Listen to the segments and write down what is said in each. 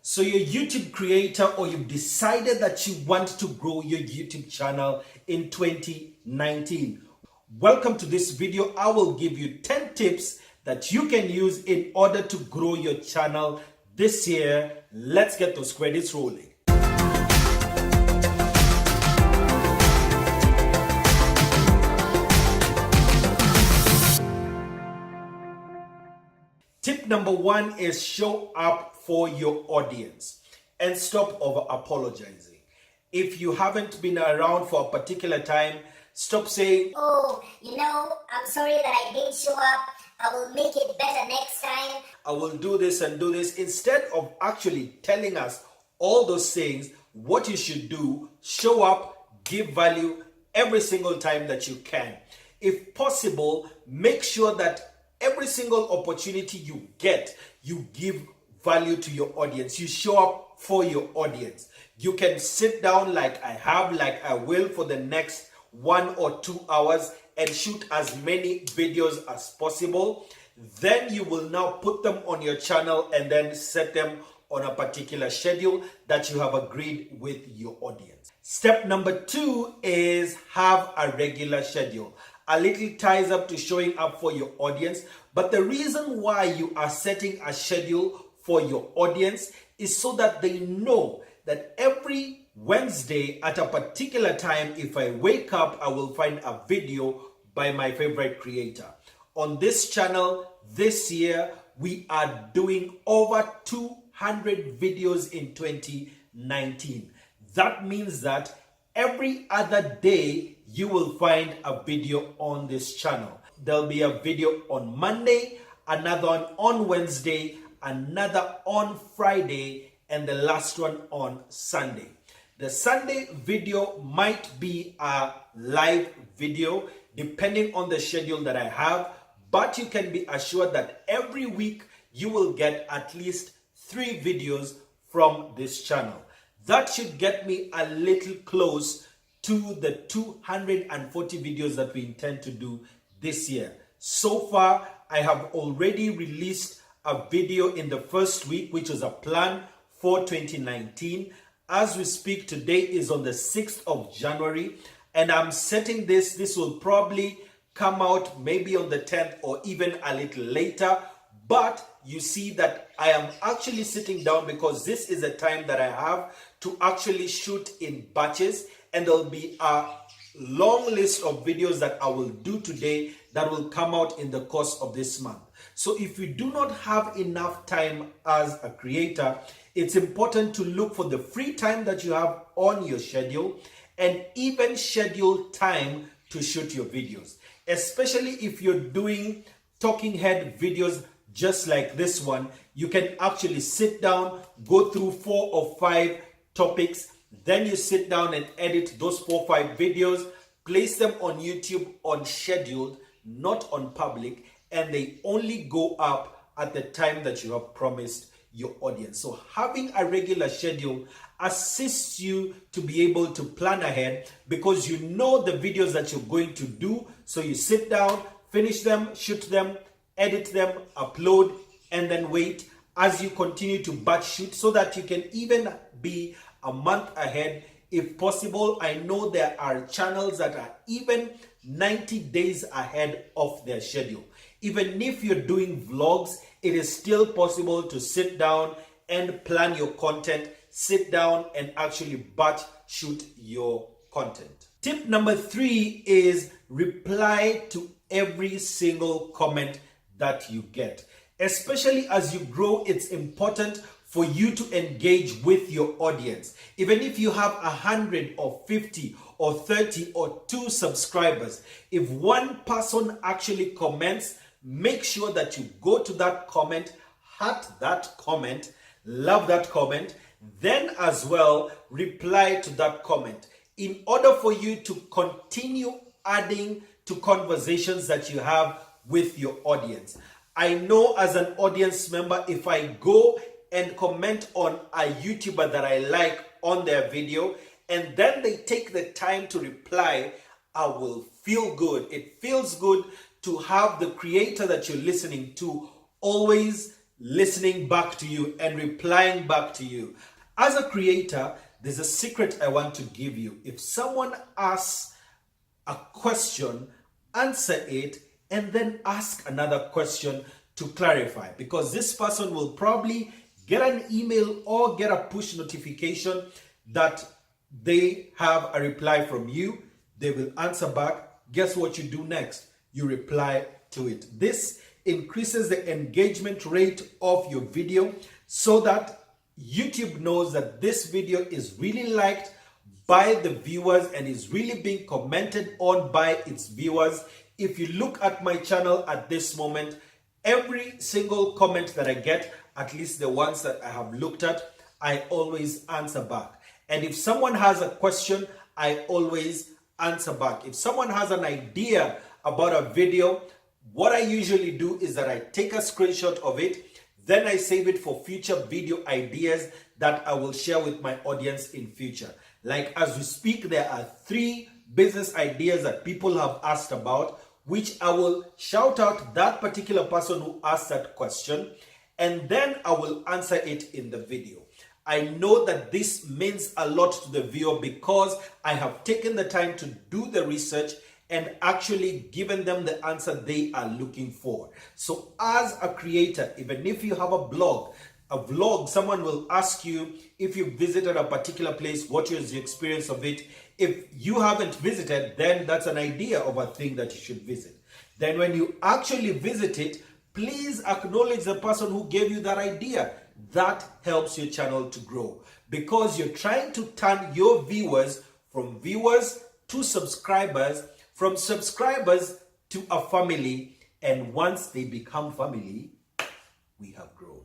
So you're a YouTube creator, or you've decided that you want to grow your YouTube channel in 2019. Welcome to this video. I will give you 10 tips that you can use in order to grow your channel this year. Let's get those credits rolling. Tip number one is show up for your audience and stop over apologizing. If you haven't been around for a particular time, stop saying, "Oh, I'm sorry that I didn't show up. I will make it better next time. I will do this and do this." Instead of actually telling us all those things, what you should do, show up, give value every single time that you can. If possible, make sure that every single opportunity you get, you give value to your audience. You show up for your audience. You can sit down like I will for the next 1 or 2 hours and shoot as many videos as possible. Then you will now put them on your channel and then set them on a particular schedule that you have agreed with your audience. Step number 2 is have a regular schedule. A little ties up to showing up for your audience, but the reason why you are setting a schedule for your audience is so that they know that every Wednesday at a particular time, if I wake up, I will find a video by my favorite creator. On this channel this year, we are doing over 200 videos in 2019. That means that every other day, you will find a video on this channel. There'll be a video on Monday, another one on Wednesday, another on Friday, and the last one on Sunday. The Sunday video might be a live video depending on the schedule that I have, but you can be assured that every week you will get at least 3 videos from this channel. That should get me a little close to the 240 videos that we intend to do this year. So far, I have already released a video in the first week, which was a plan for 2019. As we speak, today is on the 6th of January, and I'm setting this will probably come out maybe on the 10th or even a little later. But you see that I am actually sitting down because this is a time that I have to actually shoot in batches, and there'll be a long list of videos that I will do today that will come out in the course of this month. So if you do not have enough time as a creator, it's important to look for the free time that you have on your schedule and even schedule time to shoot your videos. Especially if you're doing talking head videos just like this one, you can actually sit down, go through 4 or 5 topics, then you sit down and edit those 4 or 5 videos, place them on YouTube on scheduled, not on public, and they only go up at the time that you have promised your audience. So having a regular schedule assists you to be able to plan ahead because you know the videos that you're going to do. So you sit down, finish them, shoot them, edit them, upload, and then wait as you continue to batch shoot so that you can even be a month ahead if possible. I know there are channels that are even 90 days ahead of their schedule. Even if you're doing vlogs, it is still possible to sit down and plan your content, sit down and actually batch shoot your content. Tip number 3 is reply to every single comment that you get. Especially as you grow, it's important for you to engage with your audience. Even if you have 100 or 50 or 30 or 2 subscribers, if one person actually comments, make sure that you go to that comment, heart that comment, love that comment, then as well reply to that comment in order for you to continue adding to conversations that you have with your audience. I know as an audience member, if I go and comment on a YouTuber that I like on their video and then they take the time to reply, I will feel good. It feels good to have the creator that you're listening to always listening back to you and replying back to you. As a creator, there's a secret I want to give you. If someone asks a question, answer it, and then ask another question to clarify, because this person will probably get an email or get a push notification that they have a reply from you. They will answer back. Guess what you do next? You reply to it. This increases the engagement rate of your video so that YouTube knows that this video is really liked by the viewers and is really being commented on by its viewers. If you look at my channel at this moment, every single comment that I get, at least the ones that I have looked at, I always answer back. And if someone has a question, I always answer back. If someone has an idea about a video, what I usually do is that I take a screenshot of it, then I save it for future video ideas that I will share with my audience in future. Like as we speak, there are 3 business ideas that people have asked about, which I will shout out that particular person who asked that question, and then I will answer it in the video. I know that this means a lot to the viewer because I have taken the time to do the research and actually given them the answer they are looking for. So as a creator, even if you have a vlog, someone will ask you if you visited a particular place, what is the experience of it. If you haven't visited, then that's an idea of a thing that you should visit. Then when you actually visit it, please acknowledge the person who gave you that idea. That helps your channel to grow because you're trying to turn your viewers from viewers to subscribers, from subscribers to a family, and once they become family, we have grown.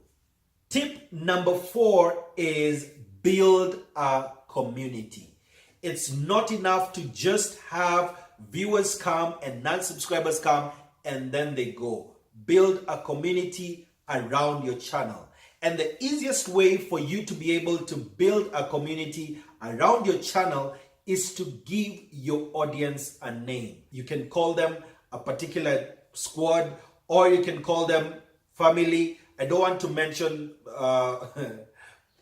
Tip number 4 is build a community. It's not enough to just have viewers come and non-subscribers come and then they go. Build a community around your channel. And the easiest way for you to be able to build a community around your channel is to give your audience a name. You can call them a particular squad, or you can call them family. I don't want to mention,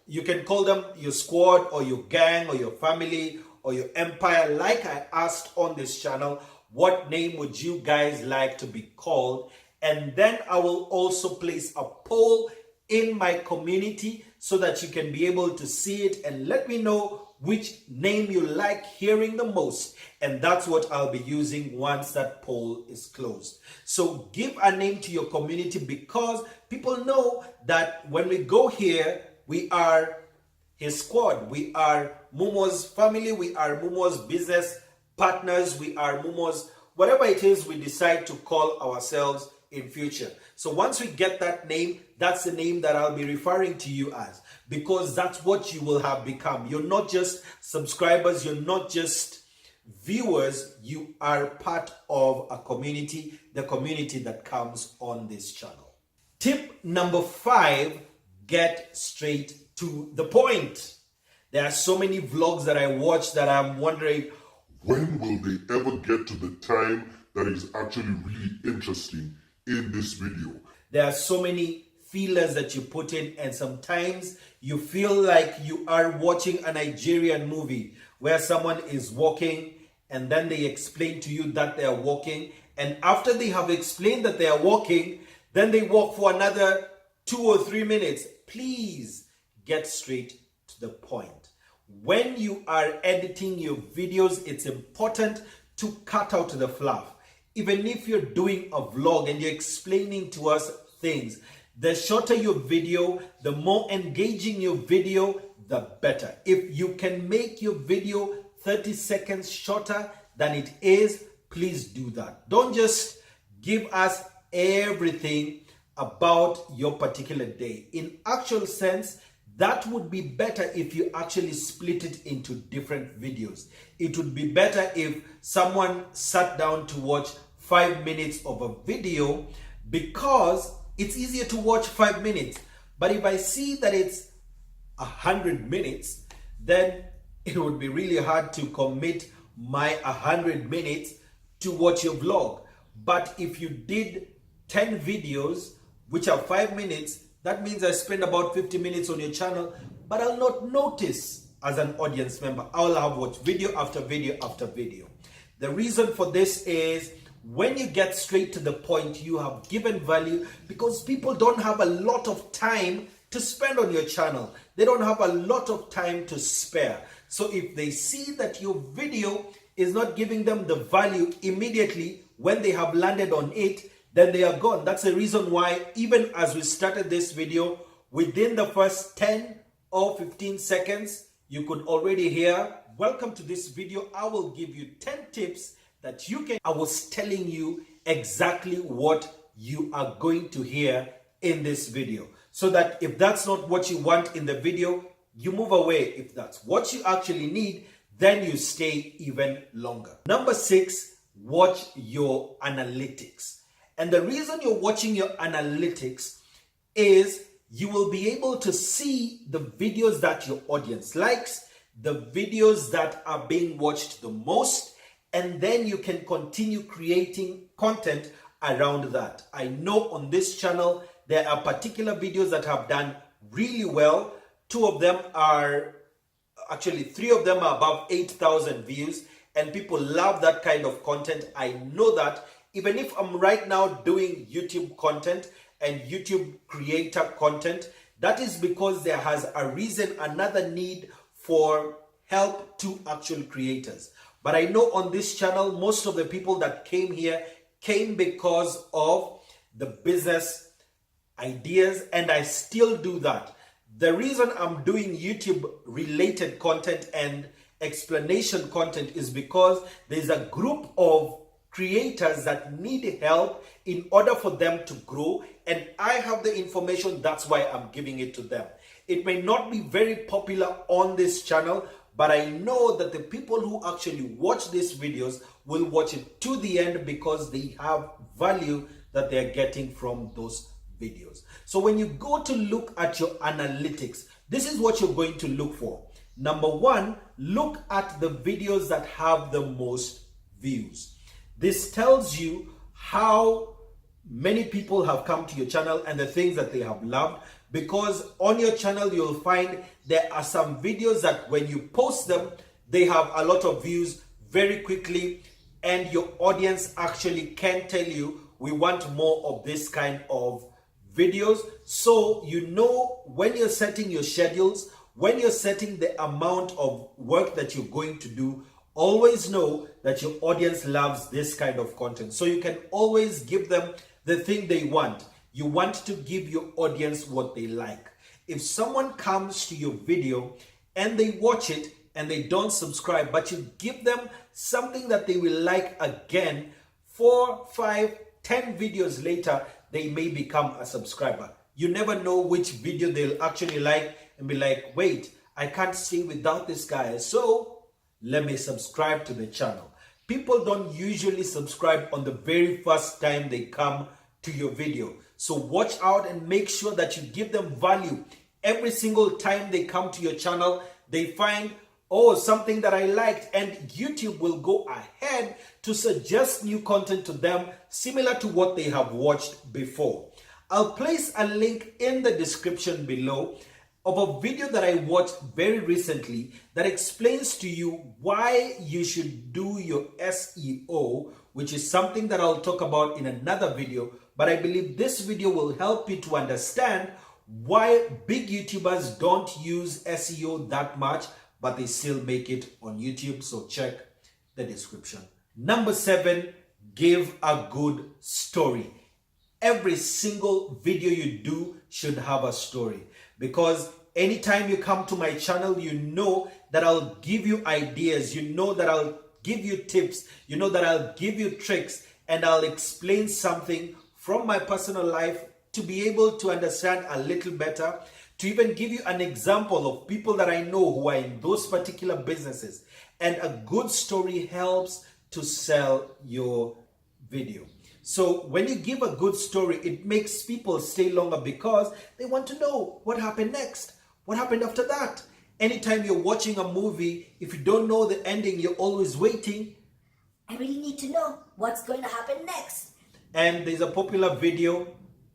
you can call them your squad or your gang or your family or your empire. Like I asked on this channel, what name would you guys like to be called? And then I will also place a poll in my community so that you can be able to see it and let me know which name you like hearing the most. And that's what I'll be using once that poll is closed. So give a name to your community because people know that when we go here, we are his squad. We are Mumo's family. We are Mumo's business partners. We are Mumo's, whatever it is we decide to call ourselves in future. So once we get that name, that's the name that I'll be referring to you as, because that's what you will have become. You're not just subscribers, you're not just viewers, you are part of a community, the community that comes on this channel. Tip number 5, get straight to the point. There are so many vlogs that I watch that I'm wondering, when will they ever get to the time that is actually really interesting in this video? There are so many feelers that you put in, and sometimes you feel like you are watching a Nigerian movie where someone is walking and then they explain to you that they are walking, and after they have explained that they are walking, then they walk for another 2 or 3 minutes. Please get straight to the point. When you are editing your videos, it's important to cut out the fluff. Even if you're doing a vlog and you're explaining to us things, the shorter your video, the more engaging your video, the better. If you can make your video 30 seconds shorter than it is, please do that. Don't just give us everything about your particular day. In actual sense, that would be better if you actually split it into different videos. It would be better if someone sat down to watch 5 minutes of a video, because it's easier to watch 5 minutes. But if I see that it's 100 minutes, then it would be really hard to commit my 100 minutes to watch your vlog. But if you did 10 videos, which are 5 minutes, That means I spend about 50 minutes on your channel, but I'll not notice as an audience member. I'll have watched video after video after video. The reason for this is when you get straight to the point, you have given value, because people don't have a lot of time to spend on your channel. They don't have a lot of time to spare. So if they see that your video is not giving them the value immediately when they have landed on it, then they are gone. That's the reason why, even as we started this video, within the first 10 or 15 seconds, you could already hear, welcome to this video. I will give you 10 tips that you can. I was telling you exactly what you are going to hear in this video, so that if that's not what you want in the video, you move away. If that's what you actually need, then you stay even longer. Number 6, watch your analytics. And the reason you're watching your analytics is you will be able to see the videos that your audience likes, the videos that are being watched the most, and then you can continue creating content around that. I know on this channel, there are particular videos that have done really well. 2 of them are, actually 3 of them are above 8,000 views, and people love that kind of content. I know that. Even if I'm right now doing YouTube content and YouTube creator content, that is because there has arisen another need for help to actual creators. But I know on this channel, most of the people that came here came because of the business ideas, and I still do that. The reason I'm doing YouTube related content and explanation content is because there's a group of creators that need help in order for them to grow, and I have the information. That's why I'm giving it to them. It may not be very popular on this channel, but I know that the people who actually watch these videos will watch it to the end because they have value that they're getting from those videos. So when you go to look at your analytics, this is what you're going to look for. Number 1, look at the videos that have the most views. This tells you how many people have come to your channel and the things that they have loved, because on your channel you'll find there are some videos that when you post them, they have a lot of views very quickly, and your audience actually can tell you, we want more of this kind of videos. So you know, when you're setting your schedules, when you're setting the amount of work that you're going to do, always know that your audience loves this kind of content. So you can always give them the thing they want. You want to give your audience what they like. If someone comes to your video and they watch it and they don't subscribe, but you give them something that they will like again, 4, 5, 10 videos later, they may become a subscriber. You never know which video they'll actually like and be like, wait, I can't stay without this guy, so let me subscribe to the channel. People don't usually subscribe on the very first time they come to your video. So watch out and make sure that you give them value. Every single time they come to your channel, they find, oh, something that I liked, and YouTube will go ahead to suggest new content to them similar to what they have watched before. I'll place a link in the description below of a video that I watched very recently that explains to you why you should do your SEO, which is something that I'll talk about in another video. But I believe this video will help you to understand why big YouTubers don't use SEO that much, but they still make it on YouTube. So check the description. Number 7, give a good story. Every single video you do should have a story, because anytime you come to my channel, you know that I'll give you ideas, you know that I'll give you tips, you know that I'll give you tricks, and I'll explain something from my personal life to be able to understand a little better, to even give you an example of people that I know who are in those particular businesses. And a good story helps to sell your video. So when you give a good story, it makes people stay longer because they want to know what happened next. What happened after that? Anytime you're watching a movie, if you don't know the ending, you're always waiting. I really need to know what's going to happen next. And there's a popular video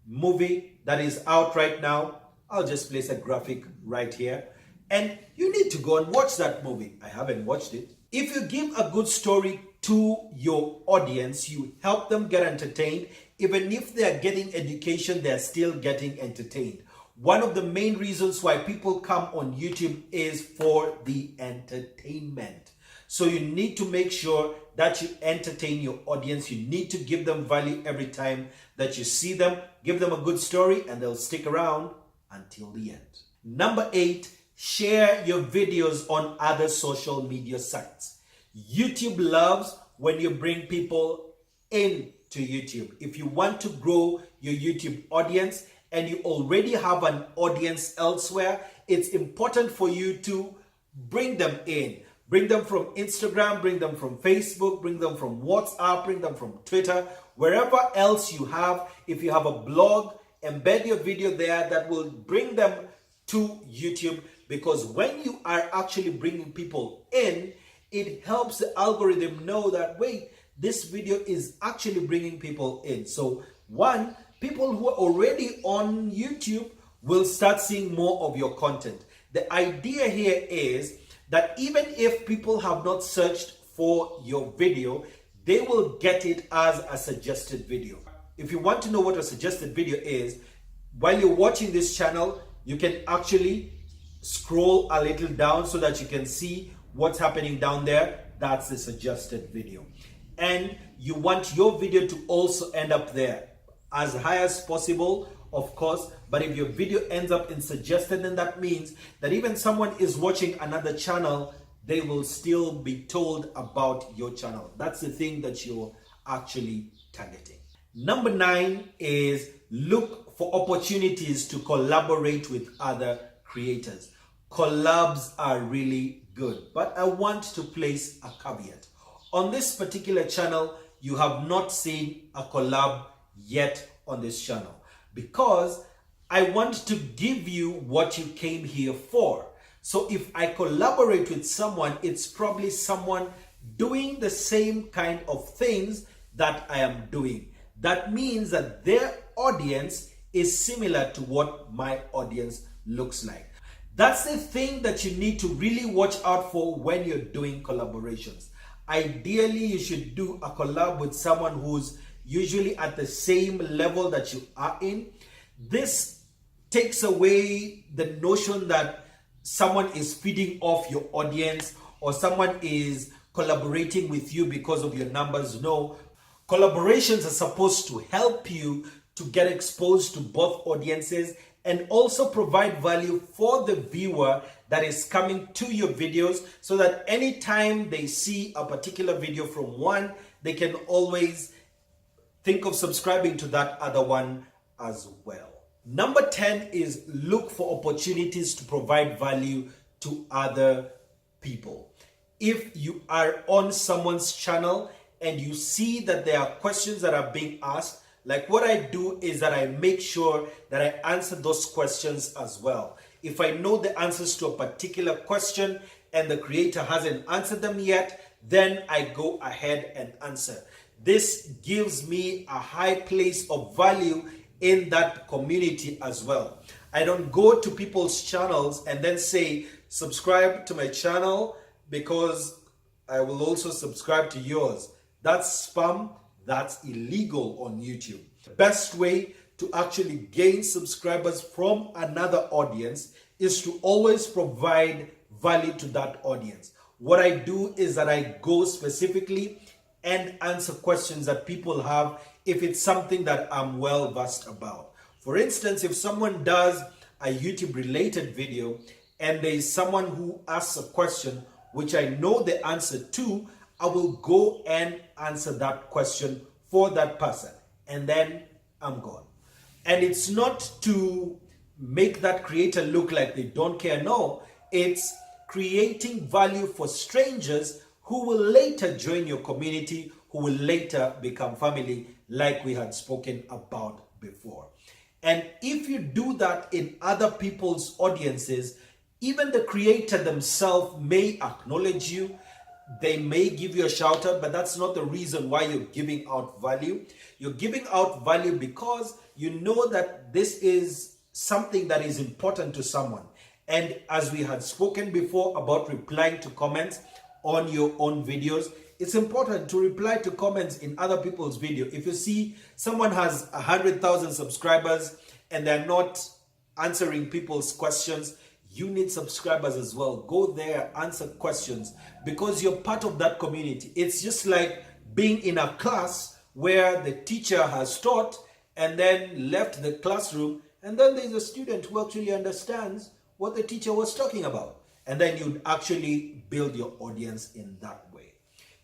movie that is out right now. I'll just place a graphic right here. And you need to go and watch that movie. I haven't watched it. If you give a good story to your audience, you help them get entertained. Even if they are getting education, they're still getting entertained. One of the main reasons why people come on YouTube is for the entertainment. So you need to make sure that you entertain your audience. You need to give them value every time that you see them. Give them a good story and they'll stick around until the end. Number 8, share your videos on other social media sites. YouTube loves when you bring people into YouTube. If you want to grow your YouTube audience and you already have an audience elsewhere, it's important for you to bring them in. Bring them from Instagram, bring them from Facebook, bring them from WhatsApp, bring them from Twitter, wherever else you have. If you have a blog, embed your video there that will bring them to YouTube, because when you are actually bringing people in, it helps the algorithm know that, wait, this video is actually bringing people in. So one, people who are already on YouTube will start seeing more of your content. The idea here is that even if people have not searched for your video, they will get it as a suggested video. If you want to know what a suggested video is, while you're watching this channel, you can actually scroll a little down so that you can see what's happening down there. That's the suggested video. And you want your video to also end up there as high as possible, of course. But if your video ends up in suggested, then that means that even someone is watching another channel, they will still be told about your channel. That's the thing that you're actually targeting. Number 9 is look for opportunities to collaborate with other creators. Collabs are really good, but I want to place a caveat. On this particular channel, you have not seen a collab yet on this channel, because I want to give you what you came here for. So if I collaborate with someone, it's probably someone doing the same kind of things that I am doing. That means that their audience is similar to what my audience looks like. That's the thing that you need to really watch out for when you're doing collaborations. Ideally, you should do a collab with someone who's usually at the same level that you are in. This takes away the notion that someone is feeding off your audience or someone is collaborating with you because of your numbers. No, collaborations are supposed to help you to get exposed to both audiences and also provide value for the viewer that is coming to your videos, so that anytime they see a particular video from one, they can always think of subscribing to that other one as well. Number 10 is look for opportunities to provide value to other people. If you are on someone's channel and you see that there are questions that are being asked, like what I do is that I make sure that I answer those questions as well. If I know the answers to a particular question and the creator hasn't answered them yet, then I go ahead and answer. This gives me a high place of value in that community as well. I don't go to people's channels and then say, subscribe to my channel because I will also subscribe to yours. That's spam. That's illegal on YouTube. The best way to actually gain subscribers from another audience is to always provide value to that audience. What I do is that I go specifically and answer questions that people have if it's something that I'm well versed about. For instance, if someone does a YouTube related video and there is someone who asks a question which I know the answer to, I will go and answer that question for that person, and then I'm gone. And it's not to make that creator look like they don't care. No, it's creating value for strangers who will later join your community, who will later become family, like we had spoken about before. And if you do that in other people's audiences, even the creator themselves may acknowledge you. They may give you a shout out, but that's not the reason why you're giving out value. You're giving out value because you know that this is something that is important to someone. And as we had spoken before about replying to comments on your own videos, it's important to reply to comments in other people's video. If you see someone has 100,000 subscribers and they're not answering people's questions, you need subscribers as well. Go there, answer questions, because you're part of that community. It's just like being in a class where the teacher has taught and then left the classroom, and then there's a student who actually understands what the teacher was talking about. And then you'd actually build your audience in that way.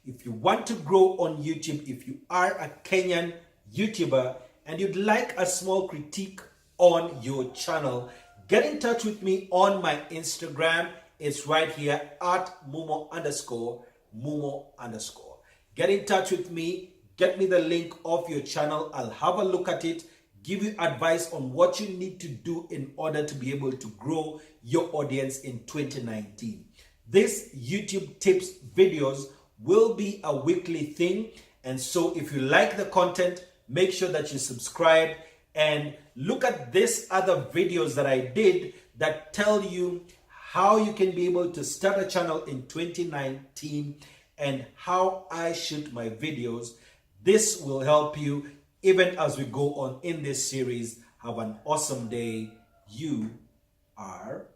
If you want to grow on YouTube, if you are a Kenyan YouTuber and you'd like a small critique on your channel, get in touch with me on my Instagram. It's right here at Mumo_Mumo_. Get in touch with me. Get me the link of your channel. I'll have a look at it, give you advice on what you need to do in order to be able to grow your audience in 2019. This YouTube tips videos will be a weekly thing. And so if you like the content, make sure that you subscribe and look at these other videos that I did that tell you how you can be able to start a channel in 2019 and how I shoot my videos. This will help you even as we go on in this series. Have an awesome day. You are